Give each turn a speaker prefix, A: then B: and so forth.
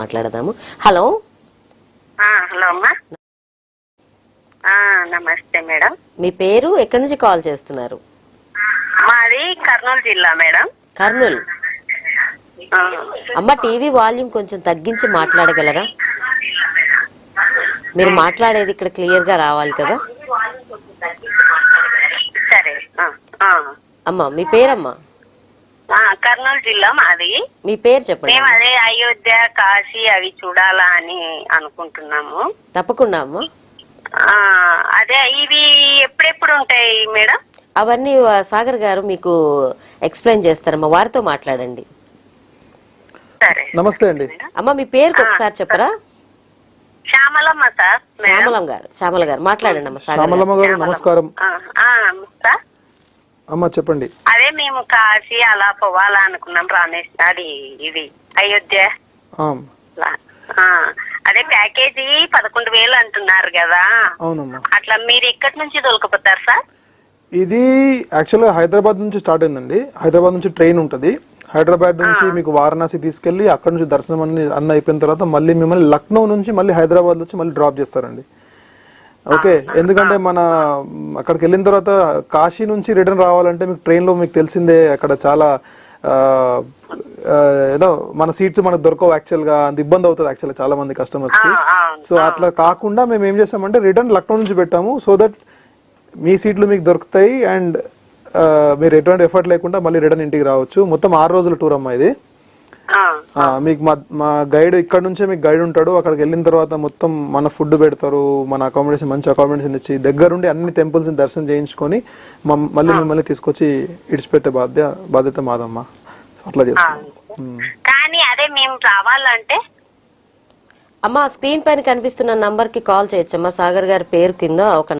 A: మాట్లాడదాము. Hello
B: hello అమ్మా. నమస్తే మేడం.
A: మీ పేరు, ఎక్కడి నుంచి కాల్ చేస్తున్నారు?
B: మాది కర్నూలు జిల్లా మేడం.
A: కర్నూలు. అమ్మ, టీవీ వాల్యూమ్ కొంచెం తగ్గించి మాట్లాడగలరా? మీరు మాట్లాడేది ఇక్కడ క్లియర్ గా రావాలి కదా.
B: సరే.
A: అమ్మా, మీ పేరమ్మా?
B: కర్నూలు జిల్లా మాది.
A: మీ పేరు చెప్పండి.
B: మేము అదే అయోధ్య, కాశీ అవి చూడాలా అని అనుకుంటున్నాము.
A: తప్పకుండా అమ్మా.
B: అదే ఇవి ఎప్పుడెప్పుడు ఉంటాయి మేడం?
A: అవన్నీ సాగర్ గారు మీకు ఎక్స్ప్లెయిన్ చేస్తారమ్మా, వారితో మాట్లాడండి.
B: సరే.
C: నమస్తే అండి.
A: అమ్మా, మీ పేరు ఒకసారి చెప్పరా?
B: శ్యామలమ్మ సార్.
A: శ్యామల గారు మాట్లాడండి అమ్మా.
C: శ్యామలమ్మ గారు నమస్కారం. అమ్మ చెప్పండి.
B: అదే మేము కాశీ అలా పోవాలా అనుకున్నాం. రామేష్ అది ఇది అయోధ్య. అదే ప్యాకేజీ 11,000 అంటున్నారు కదా.
C: అవునమ్మా.
B: అట్లా మీరు ఎక్కడి నుంచి దొరకపోతారు సార్?
C: ఇది యాక్చువల్గా హైదరాబాద్ నుంచి స్టార్ట్ అయిందండి. హైదరాబాద్ నుంచి ట్రైన్ ఉంటుంది. హైదరాబాద్ నుంచి మీకు వారణాసి తీసుకెళ్లి అక్కడ నుంచి దర్శనం అన్ని అయిపోయిన తర్వాత మళ్ళీ మిమ్మల్ని లక్నో నుంచి మళ్ళీ హైదరాబాద్ వచ్చి మళ్ళీ డ్రాప్ చేస్తారండి. ఓకే. ఎందుకంటే మన అక్కడికి వెళ్ళిన తర్వాత కాశీ నుంచి రిటర్న్ రావాలంటే మీకు ట్రైన్ లో మీకు తెలిసిందే అక్కడ చాలా ఏదో మన సీట్స్ మనకు దొరకవు. యాక్చువల్ గా అంత ఇబ్బంది అవుతుంది యాక్చువల్ చాలా మంది కస్టమర్స్ కి. సో అట్లా కాకుండా మేము ఏం చేస్తామంటే రిటర్న్ లక్నో నుంచి పెట్టాము. సో దట్ మీ సీట్లు మీకు దొరుకుతాయి అండ్ మీరు ఎటువంటి ఎఫర్ట్ లేకుండా మళ్ళీ రిటర్న్ ఇంటికి రావచ్చు. మొత్తం 6 రోజుల టూర్ అమ్మా ఇది. మీకు మా గైడ్ ఇక్కడ నుంచే మీకు గైడ్ ఉంటాడు. అక్కడికి వెళ్ళిన తర్వాత మొత్తం మన ఫుడ్ పెడతారు, మన అకామిడేషన్ మంచి అకామిడేషన్ ఇచ్చి దగ్గరుండి అన్ని టెంపుల్స్ దర్శనం చేయించుకొని మళ్ళీ మిమ్మల్ని తీసుకొచ్చి ఇడిచిపెట్టే బాధ్యత మాదమ్మా. అట్లా చేస్తాం.
B: కానీ అదే మేము రావాలంటే
A: అమ్మా, స్క్రీన్ పైన కనిపిస్తున్న నంబర్ కి కాల్ చేయొచ్చమ్మా. సాగర్ గారి పేరు కింద ఒక